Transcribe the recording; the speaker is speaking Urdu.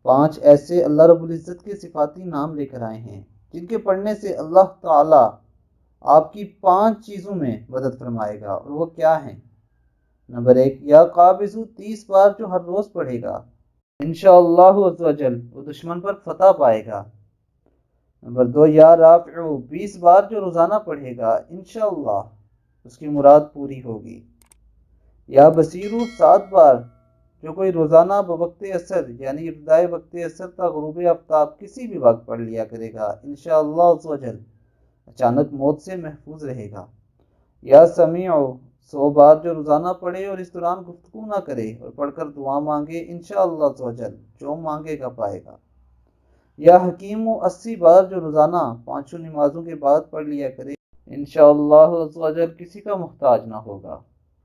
5 ایسے اللہ رب العزت کے صفاتی نام لے کر آئے ہیں جن کے پڑھنے سے اللہ تعالی آپ کی 5 چیزوں میں مدد فرمائے گا، اور وہ کیا ہیں؟ نمبر 1، یا قابض 30 بار جو ہر روز پڑھے گا انشاءاللہ عز و جل وہ دشمن پر فتح پائے گا۔ نمبر 2، یا رافع 20 بار جو روزانہ پڑھے گا انشاءاللہ اس کی مراد پوری ہوگی۔ یا بصیر 7 بار جو کوئی روزانہ بوقت عصر یعنی ابتدائے وقت عصر تا غروب آفتاب کسی بھی وقت پڑھ لیا کرے گا انشاءاللہ عز و جل اچانک موت سے محفوظ رہے گا۔ یا سمیع 100 بار جو روزانہ پڑھے اور اس دوران گفتگو نہ کرے اور پڑھ کر دعا مانگے انشاءاللہ عز و جل جو مانگے گا پائے گا۔ یا حکیم 80 بار جو روزانہ 5 نمازوں کے بعد پڑھ لیا کرے انشاءاللہ عز و جل کسی کا محتاج نہ ہوگا۔